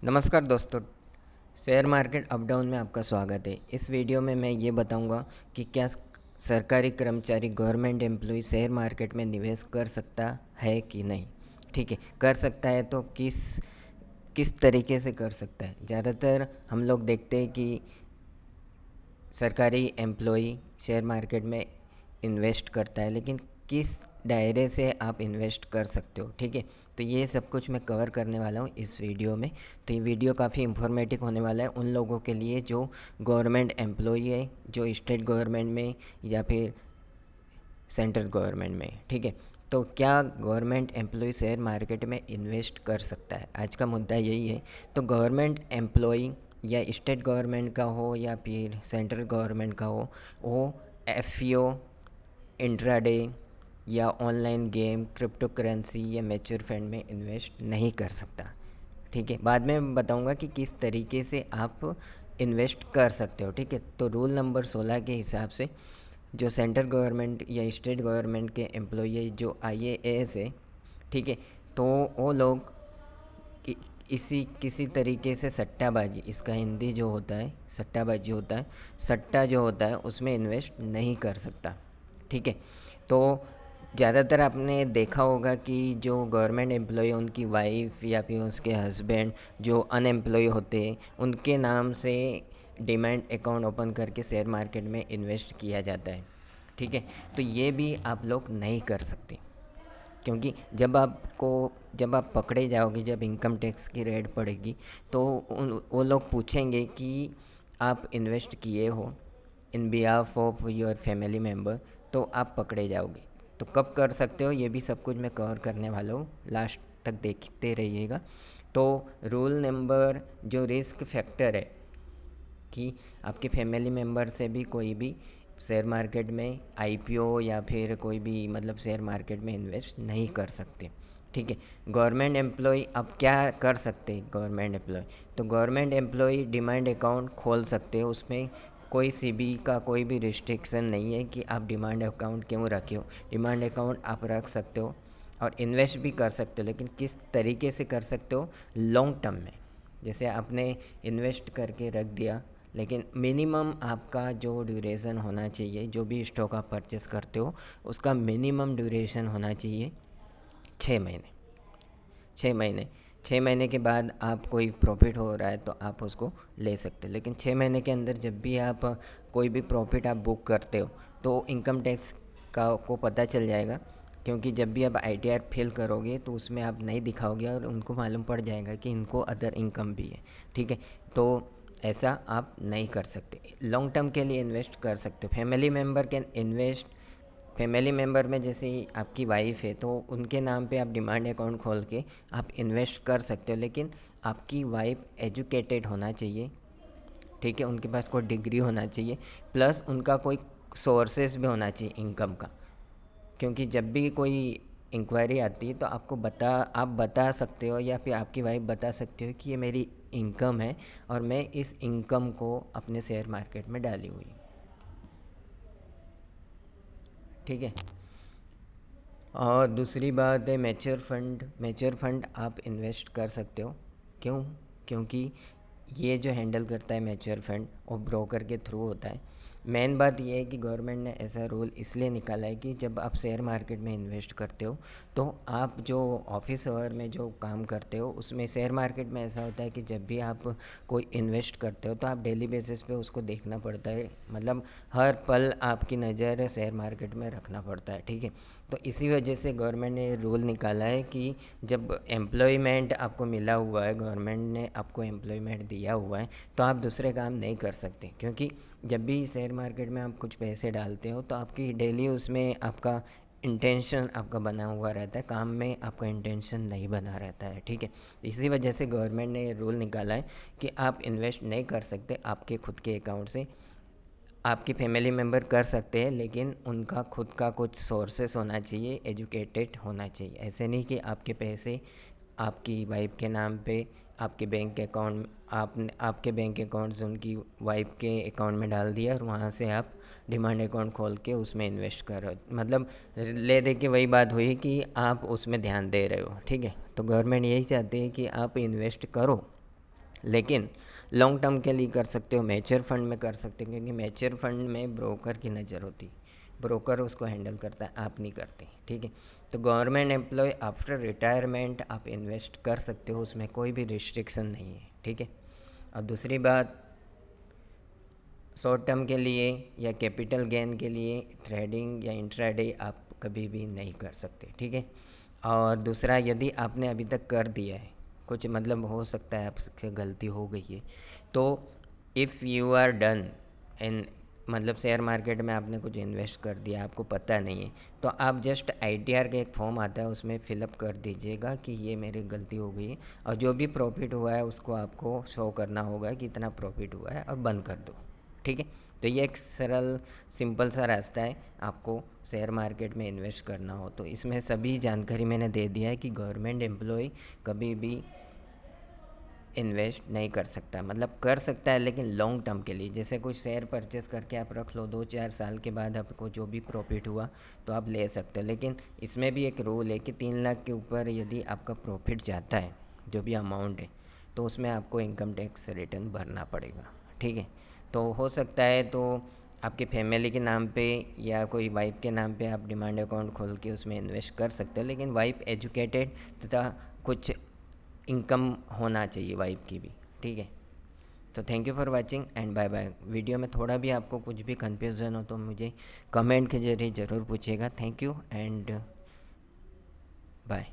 नमस्कार दोस्तों। Share market up down में आपका स्वागत है। इस वीडियो में मैं ये बताऊंगा कि क्या सरकारी कर्मचारी गवर्नमेंट एम्प्लॉय शेयर मार्केट में निवेश कर सकता है कि नहीं। ठीक है, कर सकता है तो किस किस तरीके से कर सकता है। ज़्यादातर हम लोग देखते हैं कि सरकारी एम्प्लॉई शेयर मार्केट में इन्वेस्ट करता है, लेकिन किस दायरे से आप इन्वेस्ट कर सकते हो। ठीक है, तो ये सब कुछ मैं कवर करने वाला हूँ इस वीडियो में। तो ये वीडियो काफ़ी इंफॉर्मेटिव होने वाला है उन लोगों के लिए जो गवर्नमेंट एम्प्लॉई है, जो स्टेट गवर्नमेंट में या फिर सेंट्रल गवर्नमेंट में। ठीक है, तो क्या गवर्नमेंट एम्प्लॉय शेयर मार्केट में इन्वेस्ट कर सकता है, आज का मुद्दा यही है। तो गवर्नमेंट एम्प्लॉय या स्टेट गवर्नमेंट का हो या फिर सेंट्रल गवर्नमेंट का हो, वो एफपीओ, इंट्राडे या ऑनलाइन गेम, क्रिप्टो करेंसी या म्यूचुअल फंड में इन्वेस्ट नहीं कर सकता। ठीक है, बाद में बताऊंगा कि किस तरीके से आप इन्वेस्ट कर सकते हो। ठीक है, तो रूल नंबर 16 के हिसाब से जो सेंट्रल गवर्नमेंट या स्टेट गवर्नमेंट के एम्प्लॉई जो आईएएस है, ठीक है, तो वो लोग इसी किसी तरीके से सट्टाबाजी, इसका हिंदी जो होता है सट्टाबाजी होता है, सट्टा जो होता है उसमें इन्वेस्ट नहीं कर सकता। ठीक है, तो ज़्यादातर आपने देखा होगा कि जो गवर्नमेंट एम्प्लॉय उनकी वाइफ या फिर उसके हस्बैंड जो अनएम्प्लॉय होते हैं उनके नाम से डिमैट अकाउंट ओपन करके शेयर मार्केट में इन्वेस्ट किया जाता है। ठीक है, तो ये भी आप लोग नहीं कर सकते, क्योंकि जब आप पकड़े जाओगे, जब इनकम टैक्स की रेड पड़ेगी, तो वो लोग पूछेंगे कि आप इन्वेस्ट किए हो in behalf of your family member, तो आप पकड़े जाओगे। तो कब कर सकते हो, ये भी सब कुछ मैं कवर करने वाला हूँ, लास्ट तक देखते रहिएगा। तो रूल नंबर जो रिस्क फैक्टर है कि आपके फैमिली मेम्बर से भी कोई भी शेयर मार्केट में आईपीओ या फिर कोई भी मतलब शेयर मार्केट में इन्वेस्ट नहीं कर सकते। ठीक है, गवर्नमेंट एम्प्लॉय अब क्या कर सकते हैं। गवर्नमेंट एम्प्लॉय, तो गवर्नमेंट एम्प्लॉय डिमांड अकाउंट खोल सकते हो, उसमें कोई सीबी का कोई भी रिस्ट्रिक्शन नहीं है कि आप डिमांड अकाउंट क्यों रखे हो। डिमांड अकाउंट आप रख सकते हो और इन्वेस्ट भी कर सकते हो, लेकिन किस तरीके से कर सकते हो, लॉन्ग टर्म में। जैसे आपने इन्वेस्ट करके रख दिया, लेकिन मिनिमम आपका जो ड्यूरेशन होना चाहिए, जो भी स्टॉक आप परचेस करते हो उसका मिनिमम ड्यूरेशन होना चाहिए 6 महीने। 6 महीने, 6 महीने के बाद आप कोई प्रॉफिट हो रहा है तो आप उसको ले सकते हो, लेकिन 6 महीने के अंदर जब भी आप कोई भी प्रॉफिट आप बुक करते हो तो इनकम टैक्स का को पता चल जाएगा, क्योंकि जब भी आप आईटीआर फिल करोगे तो उसमें आप नहीं दिखाओगे और उनको मालूम पड़ जाएगा कि इनको अदर इनकम भी है। ठीक है, तो ऐसा आप नहीं कर सकते। लॉन्ग टर्म के लिए इन्वेस्ट कर सकते हो। Family member can invest, family member में जैसे आपकी वाइफ है तो उनके नाम पे आप डिमांड अकाउंट खोल के आप इन्वेस्ट कर सकते हो, लेकिन आपकी वाइफ एजुकेटेड होना चाहिए। ठीक है, उनके पास कोई डिग्री होना चाहिए, प्लस उनका कोई सोर्सेस भी होना चाहिए इनकम का, क्योंकि जब भी कोई इंक्वायरी आती है तो आप बता सकते हो या फिर आपकी वाइफ बता सकते हो कि ये मेरी इनकम है और मैं इस इनकम को अपने शेयर मार्केट में डाली हुई। ठीक है, और दूसरी बात है म्यूचुअल फंड। म्यूचुअल फंड आप इन्वेस्ट कर सकते हो। क्यों? क्योंकि ये जो हैंडल करता है म्यूचुअल फंड वो ब्रोकर के थ्रू होता है। मेन बात ये है कि गवर्नमेंट ने ऐसा रूल इसलिए निकाला है कि जब आप शेयर मार्केट में इन्वेस्ट करते हो तो आप जो ऑफिस आवर में जो काम करते हो उसमें, शेयर मार्केट में ऐसा होता है कि जब भी आप कोई इन्वेस्ट करते हो तो आप डेली बेसिस पे उसको देखना पड़ता है, मतलब हर पल आपकी नज़र शेयर मार्केट में रखना पड़ता है। ठीक है, तो इसी वजह से गवर्नमेंट ने रूल निकाला है कि जब एम्प्लॉयमेंट आपको मिला हुआ है, गवर्नमेंट ने आपको एम्प्लॉयमेंट दिया हुआ है, तो आप दूसरे काम नहीं कर सकते। क्योंकि जब भी शेयर मार्केट में आप कुछ पैसे डालते हो तो आपकी डेली उसमें आपका इंटेंशन आपका बना हुआ रहता है, काम में आपका इंटेंशन नहीं बना रहता है। ठीक है, इसी वजह से गवर्नमेंट ने ये रूल निकाला है कि आप इन्वेस्ट नहीं कर सकते आपके खुद के अकाउंट से। आपकी फैमिली मेम्बर कर सकते हैं, लेकिन उनका खुद का कुछ सोर्सेस होना चाहिए, एजुकेटेड होना चाहिए। ऐसे नहीं कि आपके पैसे आपकी वाइफ के नाम पे आपके बैंक अकाउंट, आपने आपके बैंक अकाउंट से उनकी वाइफ के अकाउंट में डाल दिया और वहाँ से आप डिमांड अकाउंट खोल के उसमें इन्वेस्ट कर रहे हो, मतलब ले दे के वही बात हुई कि आप उसमें ध्यान दे रहे हो। ठीक है, तो गवर्नमेंट यही चाहती है कि आप इन्वेस्ट करो, लेकिन लॉन्ग टर्म के लिए कर सकते हो, म्यूचुअल फंड में कर सकते हो, क्योंकि म्यूचुअल फंड में ब्रोकर की नज़र होती, ब्रोकर उसको हैंडल करता है, आप नहीं करते, ठीक है। तो गवर्नमेंट एम्प्लॉय आफ्टर रिटायरमेंट आप इन्वेस्ट कर सकते हो, उसमें कोई भी रिस्ट्रिक्शन नहीं है, ठीक है। और दूसरी बात, शॉर्ट टर्म के लिए या कैपिटल गेन के लिए ट्रेडिंग या इंट्राडे आप कभी भी नहीं कर सकते, ठीक है। और दूसरा, यदि आपने अभी तक कर दिया है कुछ, मतलब हो सकता है आपसे गलती हो गई है, तो if you are done in, मतलब शेयर मार्केट में आपने कुछ इन्वेस्ट कर दिया, आपको पता नहीं है, तो आप जस्ट ITR का एक फॉर्म आता है, उसमें फिलअप कर दीजिएगा कि ये मेरी गलती हो गई है, और जो भी प्रॉफिट हुआ है उसको आपको शो करना होगा कि इतना प्रॉफिट हुआ है, और बंद कर दो, ठीक है। तो ये एक सरल सिंपल सा रास्ता है आपको शेयर मार्केट में इन्वेस्ट करना हो तो। इसमें सभी जानकारी मैंने दे दिया है कि गवर्नमेंट एम्प्लॉय कभी भी इन्वेस्ट नहीं कर सकता, मतलब कर सकता है लेकिन लॉन्ग टर्म के लिए। जैसे कुछ शेयर परचेस करके आप रख लो, 2-4 साल के बाद आपको जो भी प्रॉफिट हुआ तो आप ले सकते हो, लेकिन इसमें भी एक रूल है कि 3 लाख के ऊपर यदि आपका प्रॉफिट जाता है, जो भी अमाउंट है, तो उसमें आपको इनकम टैक्स रिटर्न भरना पड़ेगा, ठीक है। तो हो सकता है तो आपके फैमिली के नाम पे या कोई वाइफ के नाम पे आप डिमांड अकाउंट खोल के उसमें इन्वेस्ट कर सकते हो, लेकिन वाइफ एजुकेटेड तथा कुछ इनकम होना चाहिए वाइफ की भी, ठीक है। तो thank you for watching and bye bye. Video में थोड़ा भी आपको कुछ भी कन्फ्यूज़न हो तो मुझे कमेंट के जरिए ज़रूर पूछिएगा। Thank you and bye.